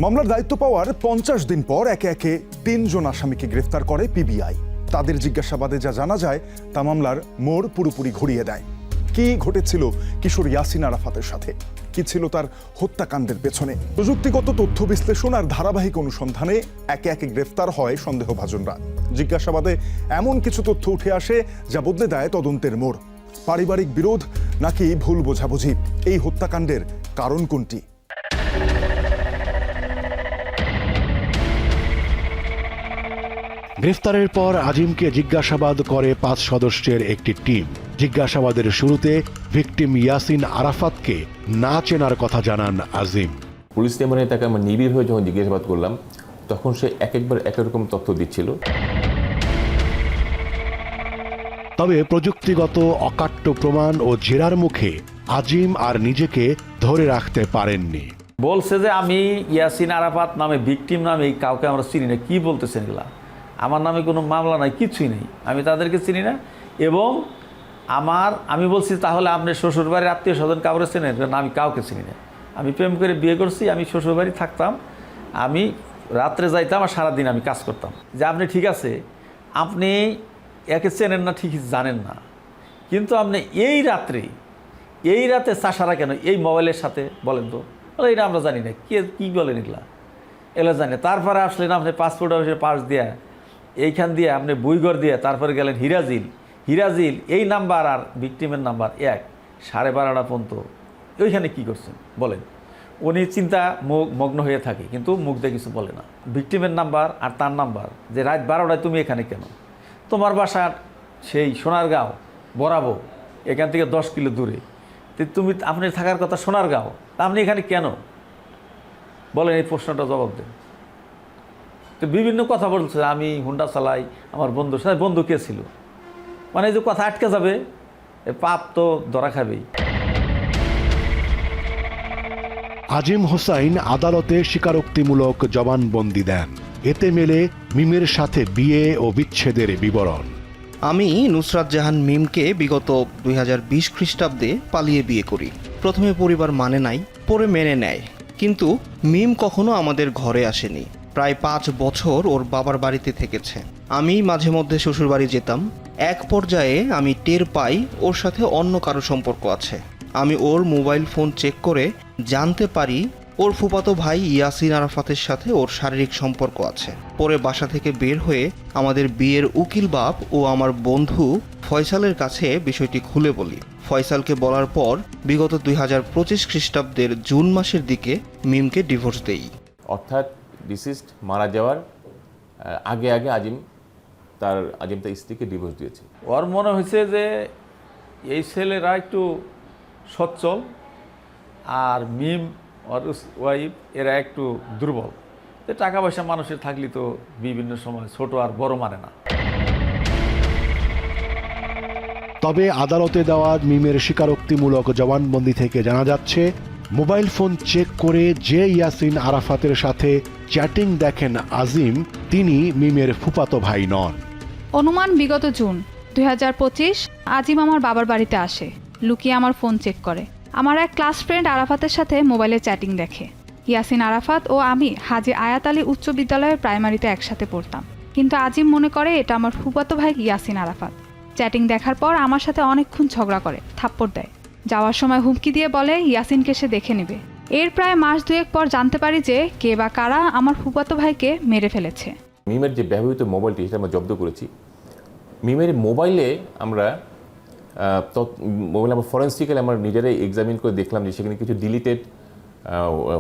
মামলার দায়িত্ব পাওয়ার 50 দিন পর একে একে 3 জন আসামিকে গ্রেফতার করে পিবিআই। তাদের জিজ্ঞাসাবাদে যা জানা যায় তা মামলার মোড় পুরোপুরি ঘুরিয়ে দেয়। কি ঘটেছিল কিশোর ইয়াসিন আরাফাতের সাথে, কি ছিল তার হত্যাকাণ্ডের পেছনে? প্রযুক্তিগত তথ্য বিশ্লেষণ আর ধারাবাহিক অনুসন্ধানে একে একে গ্রেফতার হয় সন্দেহভাজনরা। জিজ্ঞাসাবাদে এমন কিছু তথ্য উঠে আসে যা বদলে দেয় তদন্তের মোড়। পারিবারিক বিরোধ নাকি ভুল বোঝাবুঝি? এই হত্যাকাণ্ডের কারণ কোনটি? গ্রেফতারের পর আজিমকে জিজ্ঞাসাবাদ করে 5 সদস্যের একটি টিম। জিজ্ঞাসাবাদের শুরুতে ভিকটিম ইয়াসিন আরাফাতকে না চেনার কথা জানান আজিম। পুলিশ তেমনি তাকে আমরা নিবিড় হয়ে যখন জিজ্ঞাসাবাদ করলাম তখন সে একবার একরকম তথ্য দিচ্ছিল। তবে প্রযুক্তিগত অকাট্য প্রমাণ ও জেরার মুখে আজিম আর নিজেকে ধরে রাখতে পারেননি। বলছে যে আমি ইয়াসিন আরাফাত নামে ভিকটিম নামে কাউকে আমরা চিনি না। কি বলতেছেন এগুলা? আমার নামে কোনো মামলা নাই, কিছুই নেই, আমি তাদেরকে চিনি না। এবং আমি বলছি তাহলে আপনি শ্বশুরবাড়ির আত্মীয় স্বজন কাউকে চেনেন না? আমি কাউকে চিনি না। আমি প্রেম করে বিয়ে করছি, আমি শ্বশুরবাড়ি থাকতাম, আমি রাত্রে যাইতাম আর সারাদিন আমি কাজ করতাম। যে আপনি ঠিক আছে, আপনি একে চেনেন না, ঠিকই জানেন না, কিন্তু আপনি এই রাতে চাষারা কেন এই মোবাইলের সাথে বলেন তো? এটা আমরা জানি না, কি বলেন এগুলা জানি না। তারপরে আসলেন আপনি পাসপোর্ট অফিসে পাস দিয়ে এইখান দিয়ে আপনি বইঘর দিয়ে তারপরে গেলেন হিরাজিল এই নাম্বার আর ভিকটিমের নাম্বার 1 12:30 পর্যন্ত ওইখানে কি করছেন বলেন? উনি চিন্তা মগ্ন হয়ে থাকে কিন্তু মুখ দিয়ে কিছু বলে না। ভিকটিমের নাম্বার আর তার নাম্বার, যে রাত 12টায় তুমি এখানে কেন? তোমার বাসা সেই সোনারগাঁও বরাবর, এখান থেকে 10 কিলো দূরে, আপনি থাকার কথা সোনারগাঁও, আপনি এখানে কেন বলেন? এই প্রশ্নটা জবাব দেন। তো বিভিন্ন কথা বলছে, আমি হুন্ডা চালাই, আমার বন্ধুর সাথে। বন্ধু কে ছিল? মানে এই যে কথা আটকে যাবে, পাপ তো ধরা খাবেই। আজিম হোসাইন আদালতে স্বীকারোক্তিমূলক জবানবন্দি দেন। এতে মেলে মিমের সাথে বিয়ে ও বিচ্ছেদের বিবরণ। আমি নুসরাত জাহান মিমকে বিগত 2020 খ্রিস্টাব্দে পালিয়ে বিয়ে করি। প্রথমে পরিবার মানে নাই, পরে মেনে নেয়, কিন্তু মিম কখনো আমাদের ঘরে আসেনি। প্রায় 5 বছর ওর বাবার বাড়িতে থেকেছে। আমি মাঝে মধ্যে শ্বশুরবাড়ি যেতাম। এক পর্যায়ে আমি টের পাই ওর সাথে অন্য কারো সম্পর্ক আছে। আমি ওর মোবাইল ফোন চেক করে জানতে পারি ওর ফুফাতো ভাই ইয়াসিন আরাফাতের সাথে ওর শারীরিক সম্পর্ক আছে। পরে বাসা থেকে বের হয়ে আমাদের বিয়ের উকিল বাপ ও আমার বন্ধু ফয়সালের কাছে বিষয়টি খুলে বলি। ফয়সালকে বলার পর বিগত 2025 খ্রিস্টাব্দের জুন মাসের দিকে মিমকে ডিভোর্স দেই। অর্থাৎ ডিসিস্ট মারা যাওয়ার আগে আজিম তার স্ত্রীকে ডিভোর্স দিয়েছে। ওর মনে হয়েছে যে এই ছেলেরা একটু সচ্ছল আর মিম ওর ওয়াইফ এরা একটু দুর্বল। তো টাকা পয়সা মানুষের থাকলে তো বিভিন্ন সময় ছোট আর বড় মানে না। তবে আদালতে দেওয়া মিমের স্বীকারোক্তিমূলক জবানবন্দি থেকে জানা যাচ্ছে, মোবাইল ফোন চেক করে যে ইয়াসিন আরাফাতের সাথে চ্যাটিং দেখেন আজিম, তিনি মিমের ফুফাতো ভাই নন। অনুমান বিগত জুন 2025 আজিম আমার বাবার বাড়িতে আসে, লুকিয়ে আমার ফোন চেক করে। আমার এক ক্লাস ফ্রেন্ড আরাফাতের সাথে মোবাইলে চ্যাটিং দেখে। ইয়াসিন আরাফাত ও আমি হাজী আয়াত আলী উচ্চ বিদ্যালয়ের প্রাইমারিতে একসাথে পড়তাম, কিন্তু আজিম মনে করে এটা আমার ফুফাতো ভাই ইয়াসিন আরাফাত। চ্যাটিং দেখার পর আমার সাথে অনেকক্ষণ ঝগড়া করে, থাপ্পড় দেয়। যাওয়ার সময় হুমকি দিয়ে বলে ইয়াসিনকে সে দেখে নেবে। এর প্রায় মাস 2 পর জানতে পারি যে কে বা কারা আমার ফুফাতো ভাইকে মেরে ফেলেছে। মিমের যে ব্যবহৃত মোবাইলটি সেটা আমরা জব্দ করেছি। মিমের মোবাইলে আমরা ফরেন্সিক্যালি আমরা নিজেরাই এক্সামিন করে দেখলাম যে সেখানে কিছু ডিলিটেড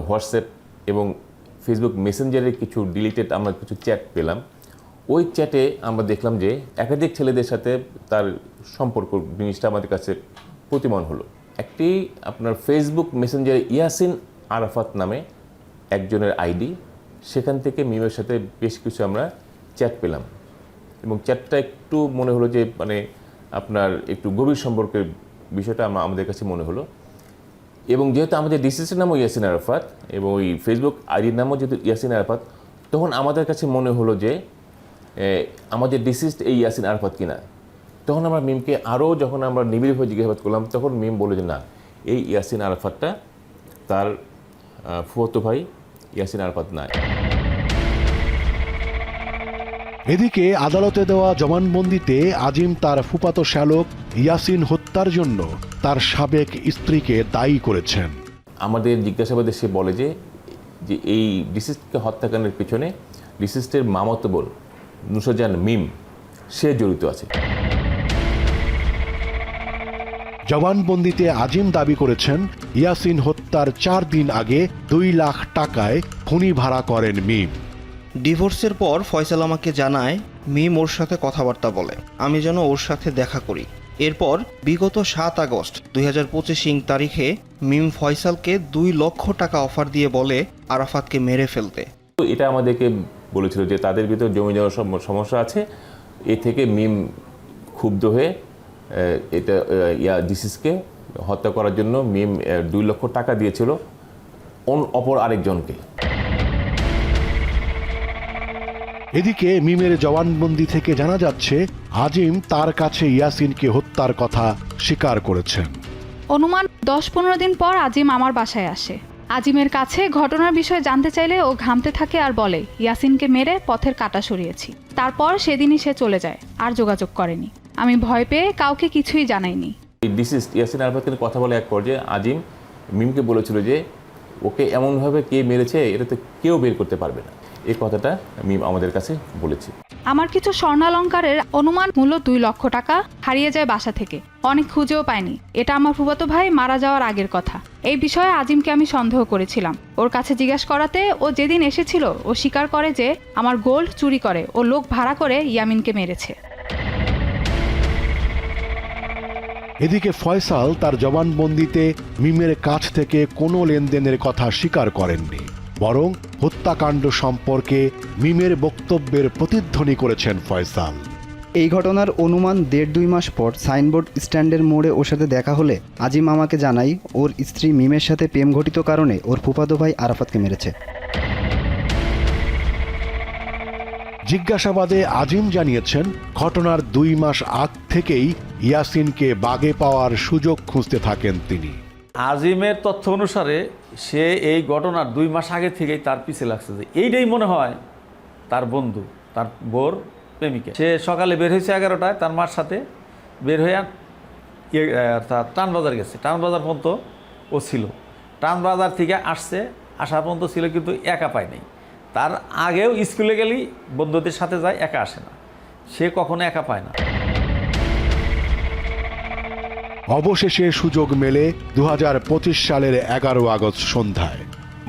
হোয়াটসঅ্যাপ এবং ফেসবুক মেসেঞ্জারের কিছু ডিলিটেড আমরা কিছু চ্যাট পেলাম। ওই চ্যাটে আমরা দেখলাম যে একাধিক ছেলেদের সাথে তার সম্পর্ক জিনিসটা আমাদের কাছে প্রতিমান হলো। একটি আপনার ফেসবুক মেসেঞ্জারে ইয়াসিন আরাফাত নামে একজনের আইডি, সেখান থেকে মিমের সাথে বেশ কিছু আমরা চ্যাট পেলাম এবং চ্যাটটা একটু মনে হলো যে মানে আপনার একটু গভীর সম্পর্কের বিষয়টা আমাদের কাছে মনে হলো। এবং যেহেতু আমাদের ডিসিসের নামও ইয়াসিন আরাফাত এবং ওই ফেসবুক আইডির নামও যেহেতু ইয়াসিন আরাফাত, তখন আমাদের কাছে মনে হলো যে আমাদের ডিসিস্ট এই ইয়াসিন আরাফাত কিনা। তখন আমরা মিমকে আরও যখন আমরা নিবিড়ভাবে জিজ্ঞাসাবাদ করলাম তখন মিম বলে যে না, এই ইয়াসিন আরাফাতটা তার ফুফাতো ভাই ইয়াসিন আরাফাত নাই। এদিকে আদালতে দেওয়া জবানবন্দিতে আজিম তার ফুফাতো শ্যালক ইয়াসিন হত্যার জন্য তার সাবেক স্ত্রীকে দায়ী করেছেন। আমাদের জিজ্ঞাসাবাদে সে বলে যে এই ডিসিস্টকে হত্যাকাণ্ডের পিছনে ডিসিস্টের মামাতো বোন নুসরাত জাহান মিম সে জড়িত আছে। জবানবন্দিতে আজিম দাবি করেছেন ইয়াসিন হত্যার 4 দিন আগে 2 লাখ টাকায় খনি ভাড়া করেন মিম। ডিভোর্সের পর ফয়সাল আমাকে জানায় মিম ওর সাথে কথাবার্তা বলে, আমি যেন ওর সাথে দেখা করি। এরপর বিগত 7 আগস্ট 2025 তারিখে মিম ফয়সালকে 2 লক্ষ টাকা অফার দিয়ে বলে আরাফাতকে মেরে ফেলতে। তো এটা আমাদেরকে বলেছিল যে তাদের ভিতর জমি জমার সমস্যা আছে। এ থেকে মিম ক্ষুব্ধ হয়ে এটা ডিসিসকে হত্যা করার জন্য মিম 2 লক্ষ টাকা দিয়েছিল অপর আরেকজনকে। এদিকে মিমের জবানবন্দি থেকে জানা যাচ্ছে আজিম তার কাছে ইয়াসিনকে হত্যার কথা স্বীকার করেছেন। অনুমান 10-15 দিন পর আজিম আমার বাসায় আসে। আজিমের কাছে ঘটনার বিষয়ে জানতে চাইলে ও ঘামতে থাকে আর বলে ইয়াসিনকে মেরে পথের কাঁটা সরিয়েছি। তারপর সেদিনই সে চলে যায়, আর যোগাযোগ করেনি। আমি ভয় পেয়ে কাউকে কিছুই জানাইনি। ডিসিস ইয়াসিন আরাফাতের কথা বলে এক পর্যায়ে আজিম মিমকে বলেছিল যে ওকে এমনভাবে কে মেরেছে এটা তো কেউ বের করতে পারবে না। এই কথাটা মিম আমাদের কাছে বলেছে। আমার কিছু স্বর্ণালঙ্কারের অনুমান মূল্য 2 লক্ষ টাকা হারিয়ে যায় বাসা থেকে। অনেক খুঁজেও পাইনি। এটা আমার ফুফাতো ভাই মারা যাওয়ার আগের কথা। এই বিষয়ে আজিমকে আমি সন্দেহ করেছিলাম। ওর কাছে জিজ্ঞাসা করাতে ও যেদিন এসেছিল ও স্বীকার করে যে আমার গোল্ড চুরি করে ও লোক ভাড়া করে ইয়ামিনকে মেরেছে। এদিকে ফয়সাল তার জবানবন্দিতে মিমের কাছ থেকে কোনো লেনদেনের কথা স্বীকার করেননি, বরং হত্যাকাণ্ড সম্পর্কে মিমের বক্তব্যের প্রতিধ্বনি করেছেন ফয়সাল। এই ঘটনার অনুমান 1.5-2 মাস পর সাইনবোর্ড স্ট্যান্ডের মোড়ে ওর সাথে দেখা হলে আজিম আমাকে জানাই ওর স্ত্রী মিমের সাথে প্রেম ঘটিত কারণে ওর ফুফাতো ভাই আরাফাতকে মেরেছে। জিজ্ঞাসাবাদে আজিম জানিয়েছেন ঘটনার 2 মাস আগ থেকেই ইয়াসিনকে বাগে পাওয়ার সুযোগ খুঁজতে থাকেন তিনি। আজিমের তথ্য অনুসারে সে এই ঘটনার 2 মাস আগে থেকেই তার পিছে লাগছে যে এইটাই মনে হয় তার বন্ধু, তার বোর প্রেমিকা। সে সকালে বের হয়েছে 11টায় তার মার সাথে বের হয়ে তার টানবাজার গেছে। টানবাজার পর্যন্ত ও ছিল। টানবাজার থেকে আসা পর্যন্ত ছিল, কিন্তু একা পায় নাই। তার আগেও স্কুলে গেলেই বন্ধুদের সাথে যায়, একা আসে না। সে কখনো একা পায় না। অবশেষে সুযোগ মেলে 2025 সালের 11 আগস্ট সন্ধ্যায়।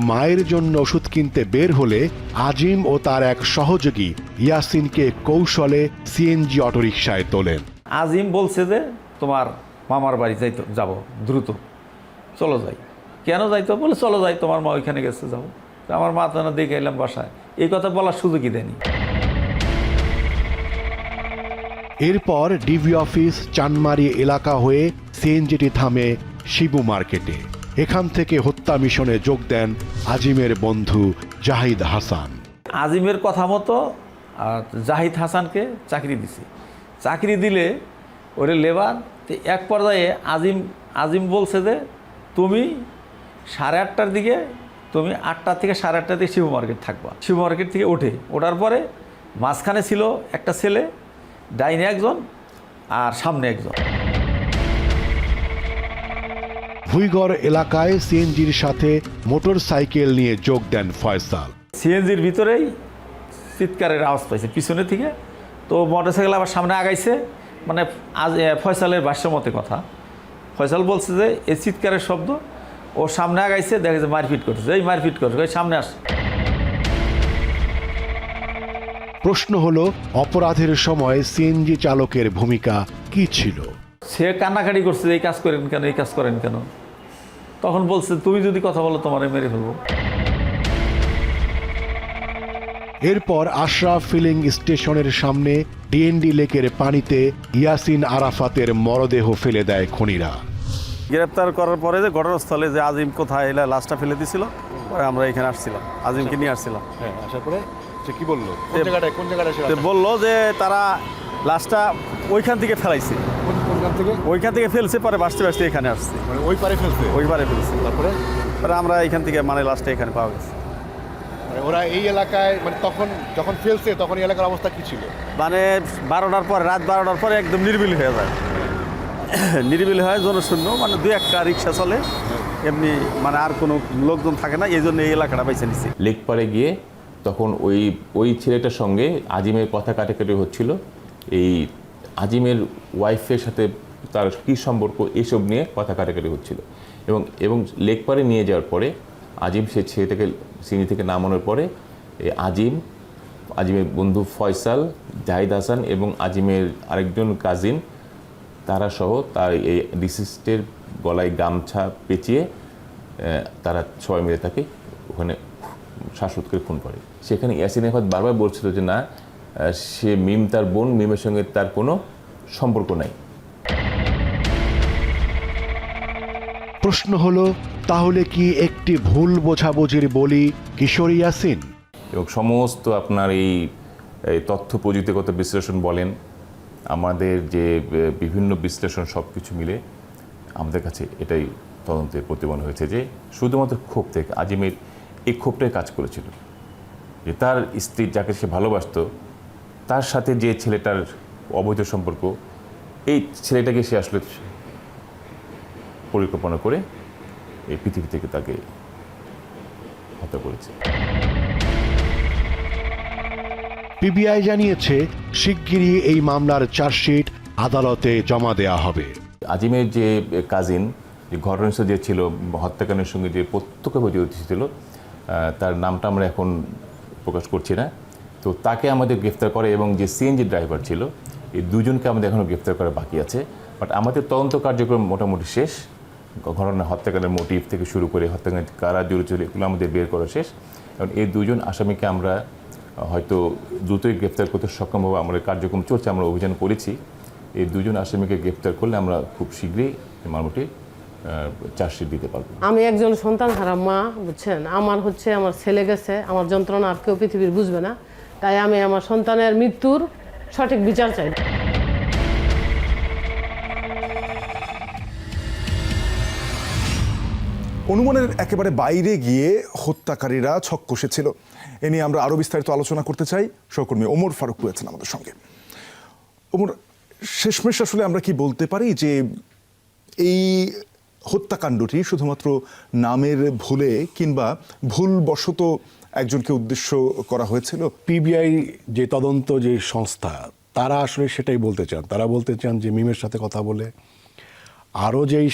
মায়ের জন্য ওষুধ কিনতে বের হলে আজিম ও তার এক সহযোগী ইয়াসিনকে কৌশলে সিএনজি অটোরিকশায় তোলেন। আজিম বলছে যে তোমার মামার বাড়ি যাব দ্রুত, চলো যাই। কেন যাইতো? বলে চলো যাই, তোমার মা ওইখানে গেছে, যাবো। আমার মা তো না দেখে এলাম বাসায়। এই কথা বলার সুযোগই দেয়নি। এরপর ডিবি অফিস চানমারি এলাকা হয়ে সিএনজিটি থামে শিবু মার্কেটে। এখান থেকে হত্যা মিশনে যোগ দেন আজিমের বন্ধু জাহিদ হাসান। আজিমের কথা মতো জাহিদ হাসানকে চাকরি দিছে। চাকরি দিলে ওরে লেবার। এক পর্যায়ে আজিম বলছে যে তুমি 8:30টার দিকে, তুমি 8টা থেকে 8:30 দিকে শিবু মার্কেট থাকবা। শিবু মার্কেট থেকে ওঠার পরে মাঝখানে ছিল একটা ছেলে, ডাইনে একজন আর সামনে একজন। ভুইগড় এলাকায় সিএনজির সাথে মোটর সাইকেল নিয়ে যোগ দেন ফয়সাল। সিএনজির ভিতরেই চিৎকারের আওয়াজ পাইছে পিছনে থেকে। তো মোটর সাইকেল আবার সামনে আগাইছে। মানে আজ ফয়সালের ভাষ্য মতে কথা, ফয়সাল বলছে যে এই চিৎকারের শব্দ ও সামনে আগাইছে, দেখে যে মারপিট করছে। এই মারপিট করছে, সামনে আসে। প্রশ্ন হলো অপরাধের সময় সিএনজি চালকের ভূমিকা কি ছিল? সে কান্নাকাটি করছে, এই কাজ করেন কেন, এই কাজ করেন কেন। তখন বলছে তুমি যদি কথা বলো তোমারে মেরে ফেলবো। এরপর আশরাফ ফিলিং স্টেশনের সামনে ডিএনডি লেকের পানিতে ইয়াসিন আরাফাতের মরদেহ ফেলে দেয় খনিরা। গ্রেপ্তার করার পরে যে ঘটনাস্থলে যে আজিম কোথায় এলা লাশটা ফেলে দিয়েছিল, পরে আমরা এখানে আসছিলাম, আজিমকে নিয়ে আসছিলাম। হ্যাঁ, আসার পরে সে কি বললো? বললো যে তারা লাশটা ওইখান থেকে ফেলাইছে, ওইখান থেকে ফেলছে, পরে বাঁচতে বাঁচতে এখানে আসছে, ওই পারে ফেলছে। ওই পারে ফেলছে। তারপরে আমরা এখান থেকে মানে লাশটা এখানে পাওয়া গেছে। মানে ওরা এই এলাকায় মানে তখন যখন ফেলছে তখন এই এলাকার অবস্থা কি ছিল? মানে 12টার পরে, রাত 12টার পরে একদম নিরিবিলি হয়ে যায়। নিরিবিলি হয়, জনশূন্য, মানে 2-1টা রিক্সা চলে, এমনি মানে আর কোনো লোকজন থাকে না, এই জন্য এই এলাকাটা বেছে নিচ্ছি। লেক পারে গিয়ে তখন ওই ছেলেটার সঙ্গে আজিমের কথা কাটাকাটি হচ্ছিল, এই আজিমের ওয়াইফের সাথে তার কী সম্পর্ক এইসব নিয়ে কথা কাটাকাটি হচ্ছিল। এবং লেক পারে নিয়ে যাওয়ার পরে আজিম সে ছেলেটাকে সিনি থেকে নামানোর পরে আজিমের বন্ধু ফয়সাল, জাহিদ হাসান এবং আজিমের আরেকজন কাজিন তারা সহ তার এই ডিসিস্টের গলায় গামছা পেঁচিয়ে তারা সবাই মিলে তাকে ওখানে শ্বাসরোধ করে খুন করে। সেখানে ইয়াসিন আরাফাত বারবার বলছিল যে না, সে মিম তার বোন, মিমের সঙ্গে তার কোনো সম্পর্ক নাই। প্রশ্ন হলো, তাহলে কি একটি ভুল বোঝাবুঝির বলি কিশোর ইয়াসিন? এবং সমস্ত আপনার এই তথ্য প্রযুক্তিগত বিশ্লেষণ বলেন, আমাদের যে বিভিন্ন বিশ্লেষণ সব কিছু মিলে আমাদের কাছে এটাই তদন্তে প্রতিফলন হয়েছে যে শুধুমাত্র ক্ষোভ থেকে আজিমের এই ক্ষোভটাই কাজ করেছিল, যে তার স্ত্রী যাকে সে ভালোবাসত তার সাথে যে ছেলেটার অবৈধ সম্পর্ক, এই ছেলেটাকে সে আসলে পরিকল্পনা করে এই পৃথিবী থেকে তাকে হত্যা করেছে। পিবিআই জানিয়েছে শিগগিরই এই মামলার চার্জশিট আদালতে জমা দেয়া হবে। আজিমের যে কাজিন, যে ঘটনাস্থলে যে ছিল, হত্যাকাণ্ডের সঙ্গে যে প্রত্যক্ষভাবে জড়িত ছিল, তার নামটা আমরা এখন প্রকাশ করছি না, তো তাকে আমাদের গ্রেফতার করে এবং যে সিএনজি ড্রাইভার ছিল, এই দুজনকে আমাদের এখনও গ্রেফতার করা বাকি আছে। বাট আমাদের তদন্ত কার্যক্রম মোটামুটি শেষ। ঘটনা হত্যাকাণ্ডের মোটিভ থেকে শুরু করে হত্যাকাণ্ড কারা জড়িত ছিল এগুলো আমাদের বের করা শেষ। কারণ এই দুজন আসামিকে আমরা হয়তো দ্রুতই গ্রেফতার করতে সক্ষম হবো। আমাদের কার্যক্রম চলছে, আমরা অভিযান করেছি। এই দুজন আসামিকে গ্রেফতার করলে আমরা খুব শীঘ্রই মোটামুটি চার্জশিট দিতে পারবো। আমি একজন সন্তান হারা মা, বুঝছেন, আমার ছেলে গেছে, আমার যন্ত্রণা আর কেউ পৃথিবীর বুঝবে না, তাই আমি আমার সন্তানের মৃত্যুর সঠিক বিচার চাই। অনুমানের একেবারে বাইরে গিয়ে হত্যাকারীরা ছক কষেছিল। এ নিয়ে আমরা আরও বিস্তারিত আলোচনা করতে চাই। সহকর্মী ওমর ফারুক রয়েছেন আমাদের সঙ্গে। ওমর, শেষমেশ আসলে আমরা কি বলতে পারি যে এই হত্যাকাণ্ডটি শুধুমাত্র নামের ভুলে কিংবা ভুলবশত একজনকে উদ্দেশ্য করা হয়েছিল? পিবিআই যে তদন্ত যে সংস্থা, তারা আসলে সেটাই বলতে চান। তারা বলতে চান যে মিমের সাথে কথা বলে আরও যেই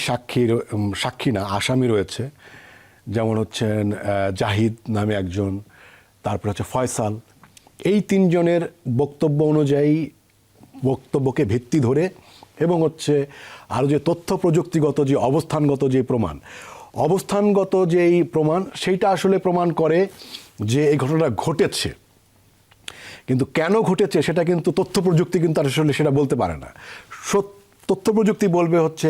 সাক্ষী না আসামি রয়েছে, যেমন হচ্ছেন জাহিদ নামে একজন, তারপর হচ্ছে ফয়সাল, এই তিনজনের বক্তব্য অনুযায়ী, বক্তব্যকে ভিত্তি ধরে এবং হচ্ছে আরও যে তথ্য প্রযুক্তিগত যে অবস্থানগত যেই প্রমাণ, সেইটা আসলে প্রমাণ করে যে এই ঘটনাটা ঘটেছে। কিন্তু কেন ঘটেছে সেটা কিন্তু তথ্য প্রযুক্তি কিন্তু আসলে সেটা বলতে পারে না। তথ্য প্রযুক্তি বলবে হচ্ছে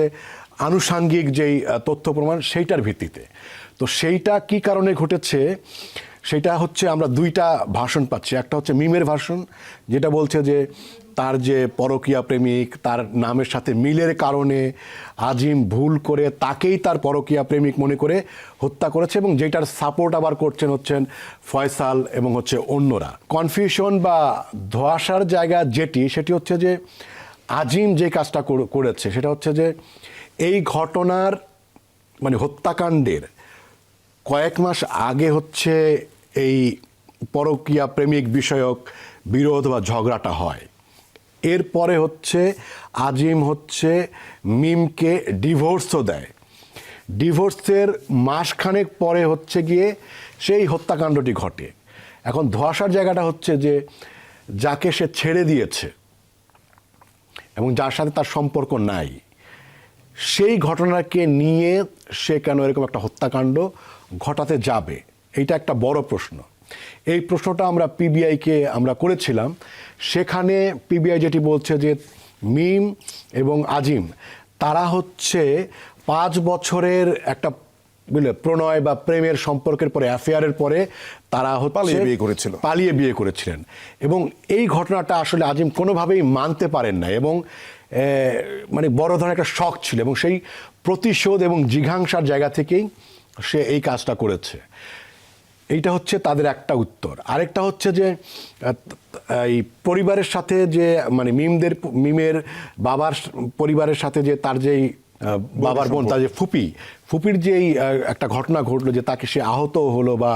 আনুষাঙ্গিক যেই তথ্য প্রমাণ, সেইটার ভিত্তিতে। তো সেইটা কি কারণে ঘটেছে সেটা হচ্ছে আমরা দুইটা ভার্সন পাচ্ছি। একটা হচ্ছে মিমের ভার্সন, যেটা বলছে যে তার যে পরকীয়া প্রেমিক, তার নামের সাথে মিলের কারণে আজিম ভুল করে তাকেই তার পরকীয়া প্রেমিক মনে করে হত্যা করেছে, এবং যেটার সাপোর্ট আবার হচ্ছেন ফয়সাল এবং হচ্ছে অন্যরা। কনফিউশন বা ধোঁয়াশার জায়গা সেটি হচ্ছে যে আজিম যে কাজটা করেছে সেটা হচ্ছে যে এই ঘটনার মানে হত্যাকাণ্ডের কয়েক মাস আগে হচ্ছে এই পরকীয়া প্রেমিক বিষয়ক বিরোধ বা ঝগড়াটা হয়। এরপরে হচ্ছে আজিম হচ্ছে মিমকে ডিভোর্সও দেয়। ডিভোর্সের মাসখানেক পরে হচ্ছে গিয়ে সেই হত্যাকাণ্ডটি ঘটে। এখন ধোঁয়াশার জায়গাটা হচ্ছে যে যাকে সে ছেড়ে দিয়েছে এবং যার সাথে তার সম্পর্ক নাই, সেই ঘটনাকে নিয়ে সে কেন এরকম একটা হত্যাকাণ্ড ঘটাতে যাবে, এইটা একটা বড় প্রশ্ন। এই প্রশ্নটা আমরা পিবিআইকে আমরা করেছিলাম। সেখানে পিবিআই যেটি বলছে যে মিম এবং আজিম তারা হচ্ছে 5 বছরের একটা প্রণয় বা প্রেমের সম্পর্কের পরে, অ্যাফেয়ারের পরে তারা পালিয়ে বিয়ে করেছিলেন, এবং এই ঘটনাটা আসলে আজিম কোনোভাবেই মানতে পারেন না, এবং মানে বড় ধরনের একটা শক ছিল, এবং সেই প্রতিশোধ এবং জিঘাংসার জায়গা থেকেই সে এই কাজটা করেছে। এইটা হচ্ছে তাদের একটা উত্তর। আরেকটা হচ্ছে যে এই পরিবারের সাথে যে মানে মিমের বাবার পরিবারের সাথে যে তার যেই বাবার বোন, তার যে ফুপির যেই একটা ঘটনা ঘটলো, যে তাকে সে আহত হলো বা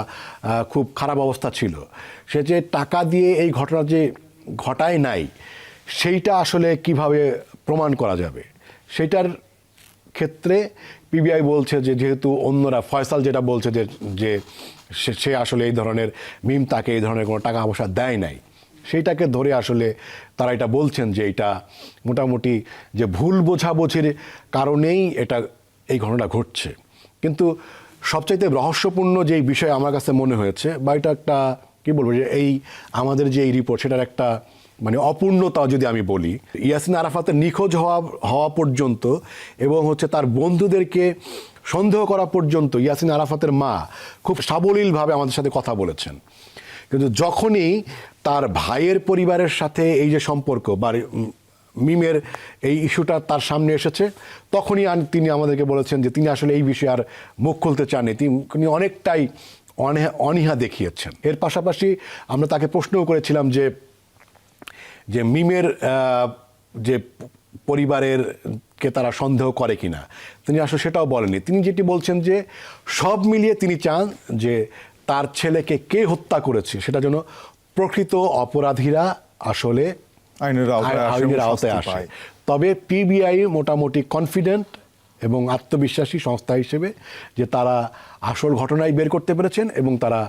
খুব খারাপ অবস্থা ছিল, সে যে টাকা দিয়ে এই ঘটনা যে ঘটায় নাই, সেইটা আসলে কিভাবে প্রমাণ করা যাবে, সেইটার ক্ষেত্রে পিবিআই বলছে যে যেহেতু অন্যরা, ফয়সাল যেটা বলছে যে সে আসলে এই ধরনের মিম তাকে এই ধরনের কোনো টাকা পয়সা দেয় নাই, সেইটাকে ধরে আসলে তারা এটা বলছেন যে এটা মোটামুটি যে ভুল বোঝাবুঝির কারণেই এই ঘটনা ঘটছে। কিন্তু সবচাইতে রহস্যপূর্ণ যেই বিষয় আমার কাছে মনে হয়েছে, বা এটা একটা কী বলবো, যে আমাদের যে এই রিপোর্ট, সেটার একটা মানে অপূর্ণতা যদি আমি বলি, ইয়াসিন আরাফাতের নিখোঁজ হওয়া পর্যন্ত এবং হচ্ছে তার বন্ধুদেরকে সন্দেহ করা পর্যন্ত ইয়াসিন আরাফাতের মা খুব সাবলীলভাবে আমাদের সাথে কথা বলেছেন। কিন্তু যখনই তার ভাইয়ের পরিবারের সাথে এই যে সম্পর্ক বা মিমের এই ইস্যুটা তার সামনে এসেছে, তখনই তিনি আমাদেরকে বলেছেন যে তিনি আসলে এই বিষয়ে আর মুখ খুলতে চাননি, তিনি অনেকটাই অনীহা দেখিয়েছেন। এর পাশাপাশি আমরা তাকে প্রশ্নও করেছিলাম যে মিমের যে পরিবারেরকে তারা সন্দেহ করে কিনা, তিনি আসলে সেটাও বলেননি। তিনি যেটি বলছেন যে সব মিলিয়ে তিনি চান যে তার ছেলেকে কে হত্যা করেছে সেটা যেন প্রকৃত অপরাধীরা আসলে আইনের আওতায় আসে। তবে পিবিআই মোটামুটি কনফিডেন্ট এবং আত্মবিশ্বাসী সংস্থা হিসেবে যে তারা আসল ঘটনাই বের করতে পেরেছেন এবং তারা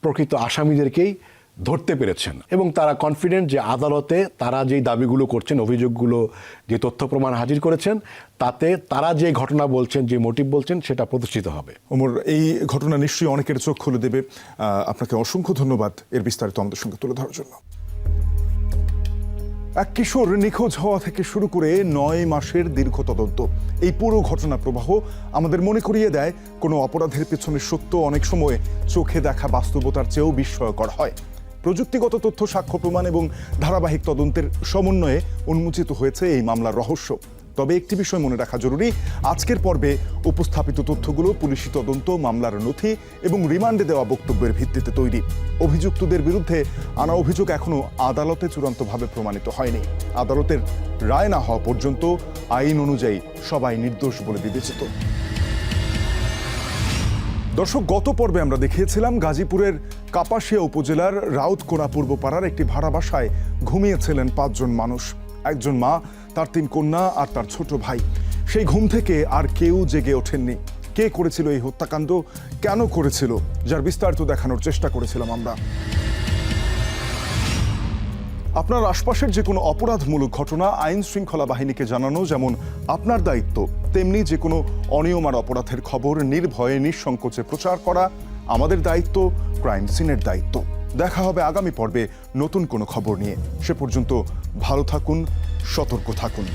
প্রকৃত আসামিদেরকেই ধরতে পেরেছেন, এবং তারা কনফিডেন্ট যে আদালতে তারা যেই দাবিগুলো করছেন, অভিযোগগুলো, যে তথ্য প্রমাণ হাজির করেছেন, তাতে তারা যে ঘটনা বলছেন, যে মোটিভ বলছেন, সেটা প্রতিষ্ঠিত হবে। ওমর, এই ঘটনা নিশ্চয়ই অনেকের চোখ খুলে দেবে। আপনাকে অসংখ্য ধন্যবাদ এর বিস্তারিত আমাদের সঙ্গে তুলে ধরার জন্য। এক কিশোর নিখোঁজ হওয়া থেকে শুরু করে 9 মাসের দীর্ঘ তদন্ত, এই পুরো ঘটনা প্রবাহ আমাদের মনে করিয়ে দেয় কোনো অপরাধের পেছনে সত্য অনেক সময় চোখে দেখা বাস্তবতার চেয়েও বিস্ময়কর হয়। প্রযুক্তিগত তথ্য, সাক্ষ্য প্রমাণ এবং ধারাবাহিক তদন্তের সমন্বয়ে উন্মোচিত হয়েছে এই মামলার রহস্য। তবে একটি বিষয় মনে রাখা জরুরি, আজকের পর্বে উপস্থাপিত তথ্যগুলো পুলিশি তদন্ত, মামলার নথি এবং রিমান্ডে দেওয়া বক্তব্যের ভিত্তিতে তৈরি। অভিযুক্তদের বিরুদ্ধে আনা অভিযোগ এখনো আদালতে চূড়ান্তভাবে প্রমাণিত হয়নি। আদালতের রায় না হওয়া পর্যন্ত আইন অনুযায়ী সবাই নির্দোষ বলে বিবেচিত। দর্শক, গত পর্বে আমরা দেখিয়েছিলাম গাজীপুরের কাপাসিয়া উপজেলার রাউতকোনা পূর্বপাড়ার একটি ভাড়া বাসায় ঘুমিয়েছিলেন 5 জন মানুষ। একজন মা, তার 3 কন্যা আর তার ছোট ভাই। সেই ঘুম থেকে আর কেউ জেগে ওঠেননি। কে করেছিল এই হত্যাকাণ্ড, কেন করেছিল, যার বিস্তারিত দেখানোর চেষ্টা করেছিলাম আমরা। আপনার আশপাশের যে কোনো অপরাধমূলক ঘটনা আইন শৃঙ্খলা বাহিনীকে জানানো যেমন আপনার দায়িত্ব, তেমনি যে কোনো অনিয়ম আর অপরাধের খবর নির্ভয়ে নিঃসংকোচে প্রচার করা আমাদের দায়িত্ব, ক্রাইম সিনের দায়িত্ব। দেখা হবে আগামী পর্বে নতুন কোনো খবর নিয়ে। সে পর্যন্ত ভালো থাকুন, সতর্ক থাকুন।